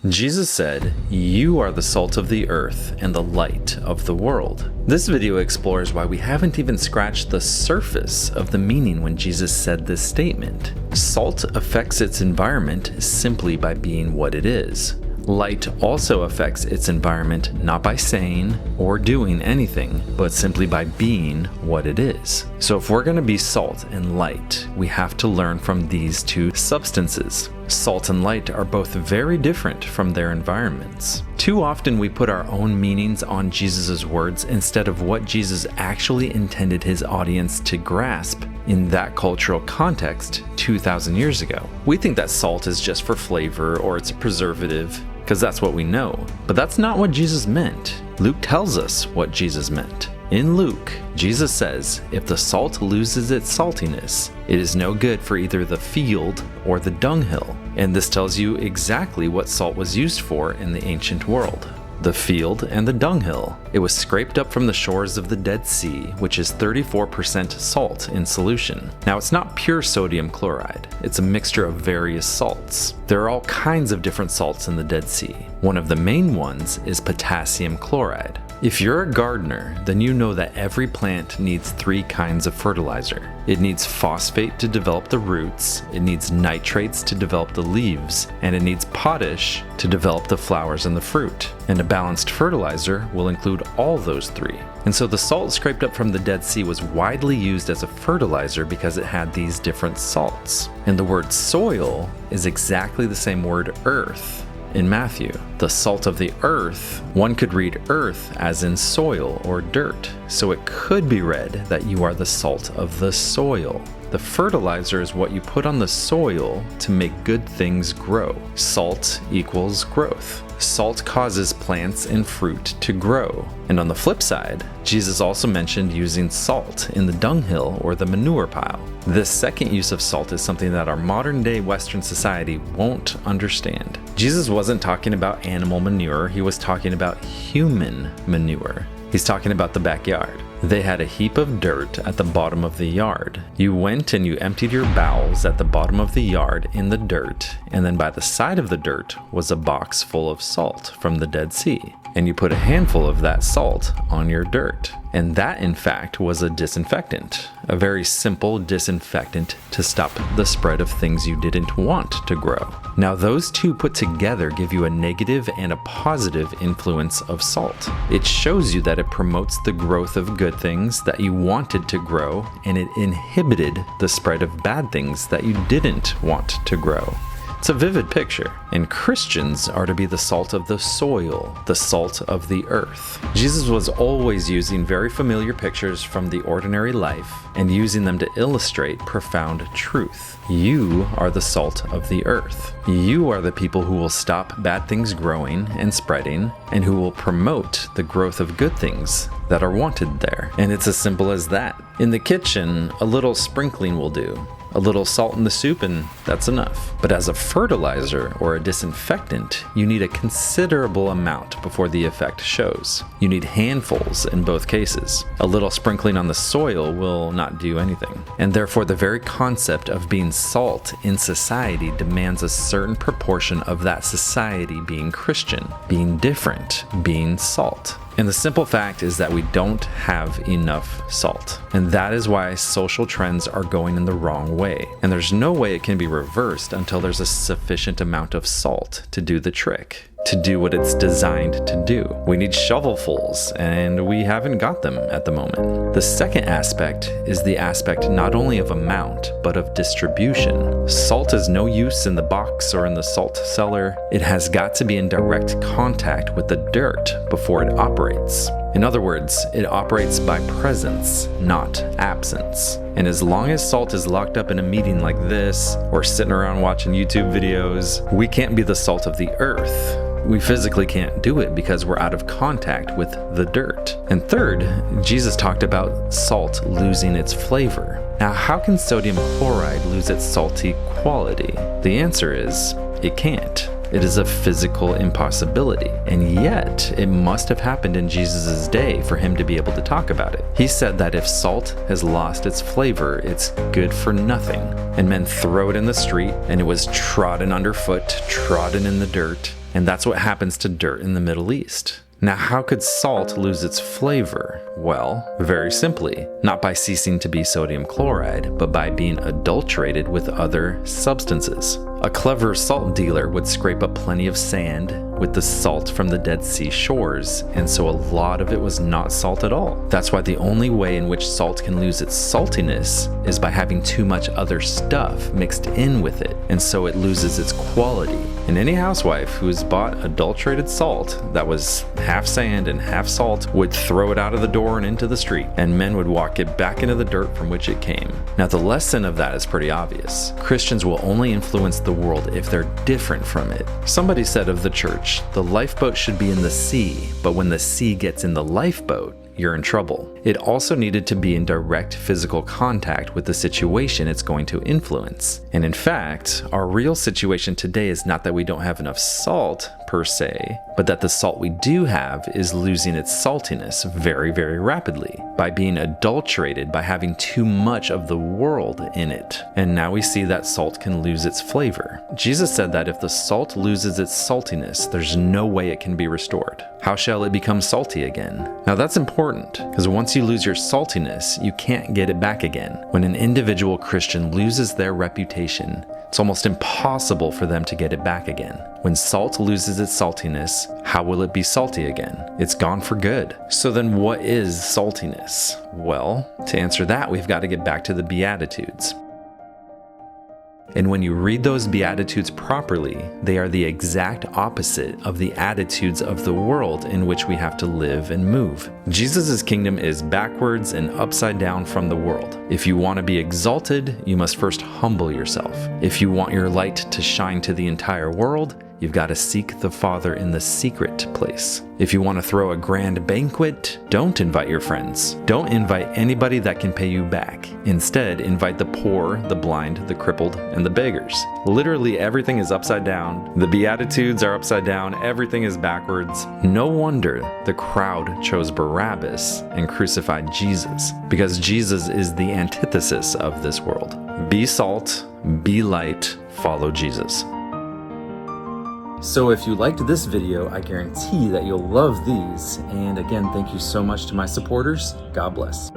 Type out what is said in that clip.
Jesus said, "You are the salt of the earth and the light of the world." This video explores why we haven't even scratched the surface of the meaning when Jesus said this statement. Salt affects its environment simply by being what it is. Light also affects its environment not by saying or doing anything, but simply by being what it is. So if we're going to be salt and light, we have to learn from these two substances. Salt and light are both very different from their environments. Too often we put our own meanings on Jesus' words instead of what Jesus actually intended his audience to grasp in that cultural context 2,000 years ago. We think that salt is just for flavor or it's a preservative, because that's what we know. But that's not what Jesus meant. Luke tells us what Jesus meant. In Luke, Jesus says, if the salt loses its saltiness, it is no good for either the field or the dunghill. And this tells you exactly what salt was used for in the ancient world. The field and the dunghill. It was scraped up from the shores of the Dead Sea, which is 34% salt in solution. Now, it's not pure sodium chloride. It's a mixture of various salts. There are all kinds of different salts in the Dead Sea. One of the main ones is potassium chloride. If you're a gardener, then you know that every plant needs 3 kinds of fertilizer. It needs phosphate to develop the roots, it needs nitrates to develop the leaves, and it needs potash to develop the flowers and the fruit. And a balanced fertilizer will include all those 3. And so the salt scraped up from the Dead Sea was widely used as a fertilizer because it had these different salts. And the word soil is exactly the same word earth in Matthew. The salt of the earth, one could read earth as in soil or dirt, so it could be read that you are the salt of the soil. The fertilizer is what you put on the soil to make good things grow. Salt equals growth. Salt causes plants and fruit to grow. And on the flip side, Jesus also mentioned using salt in the dunghill or the manure pile. This second use of salt is something that our modern day Western society won't understand. Jesus wasn't talking about animal manure, he was talking about human manure. He's talking about the backyard. They had a heap of dirt at the bottom of the yard. You went and you emptied your bowels at the bottom of the yard in the dirt, and then by the side of the dirt was a box full of salt from the Dead Sea. And you put a handful of that salt on your dirt. And that, in fact, was a disinfectant. A very simple disinfectant to stop the spread of things you didn't want to grow. Now, those two put together give you a negative and a positive influence of salt. It shows you that it promotes the growth of good things that you wanted to grow, and it inhibited the spread of bad things that you didn't want to grow. It's a vivid picture, and Christians are to be the salt of the soil, the salt of the earth. Jesus was always using very familiar pictures from the ordinary life and using them to illustrate profound truth. You are the salt of the earth. You are the people who will stop bad things growing and spreading, and who will promote the growth of good things that are wanted there. And it's as simple as that. In the kitchen, a little sprinkling will do. A little salt in the soup and that's enough. But as a fertilizer or a disinfectant, you need a considerable amount before the effect shows. You need handfuls in both cases. A little sprinkling on the soil will not do anything. And therefore the very concept of being salt in society demands a certain proportion of that society being Christian, being different, being salt. And the simple fact is that we don't have enough salt. And that is why social trends are going in the wrong way. And there's no way it can be reversed until there's a sufficient amount of salt to do the trick, to do what it's designed to do. We need shovelfuls, and we haven't got them at the moment. The second aspect is the aspect not only of amount, but of distribution. Salt is no use in the box or in the salt cellar. It has got to be in direct contact with the dirt before it operates. In other words, it operates by presence, not absence. And as long as salt is locked up in a meeting like this, or sitting around watching YouTube videos, we can't be the salt of the earth. We physically can't do it because we're out of contact with the dirt. And third, Jesus talked about salt losing its flavor. Now, how can sodium chloride lose its salty quality? The answer is, it can't. It is a physical impossibility, and yet it must have happened in Jesus' day for him to be able to talk about it. He said that if salt has lost its flavor, it's good for nothing. And men throw it in the street, and it was trodden underfoot, trodden in the dirt, And that's what happens to dirt in the Middle East. Now, how could salt lose its flavor? Well, very simply, not by ceasing to be sodium chloride, but by being adulterated with other substances. A clever salt dealer would scrape up plenty of sand with the salt from the Dead Sea shores, and so a lot of it was not salt at all. That's why the only way in which salt can lose its saltiness is by having too much other stuff mixed in with it, and so it loses its quality. And any housewife who has bought adulterated salt that was half sand and half salt would throw it out of the door and into the street, and men would walk it back into the dirt from which it came. Now, the lesson of that is pretty obvious. Christians will only influence the world if they're different from it. Somebody said of the church, the lifeboat should be in the sea, but when the sea gets in the lifeboat, you're in trouble. It also needed to be in direct physical contact with the situation it's going to influence. And in fact, our real situation today is not that we don't have enough salt per se, but that the salt we do have is losing its saltiness very, very rapidly by being adulterated, by having too much of the world in it. And now we see that salt can lose its flavor. Jesus said that if the salt loses its saltiness, there's no way it can be restored. How shall it become salty again? Now that's important, because once you lose your saltiness, you can't get it back again. When an individual Christian loses their reputation, it's almost impossible for them to get it back again. When salt loses its saltiness, how will it be salty again? It's gone for good. So then what is saltiness? Well, to answer that, we've got to get back to the Beatitudes. And when you read those Beatitudes properly, they are the exact opposite of the attitudes of the world in which we have to live and move. Jesus' kingdom is backwards and upside down from the world. If you want to be exalted, you must first humble yourself. If you want your light to shine to the entire world, you've got to seek the Father in the secret place. If you want to throw a grand banquet, don't invite your friends. Don't invite anybody that can pay you back. Instead, invite the poor, the blind, the crippled, and the beggars. Literally everything is upside down. The Beatitudes are upside down. Everything is backwards. No wonder the crowd chose Barabbas and crucified Jesus, because Jesus is the antithesis of this world. Be salt, be light, follow Jesus. So if you liked this video, I guarantee that you'll love these. And again, thank you so much to my supporters. God bless.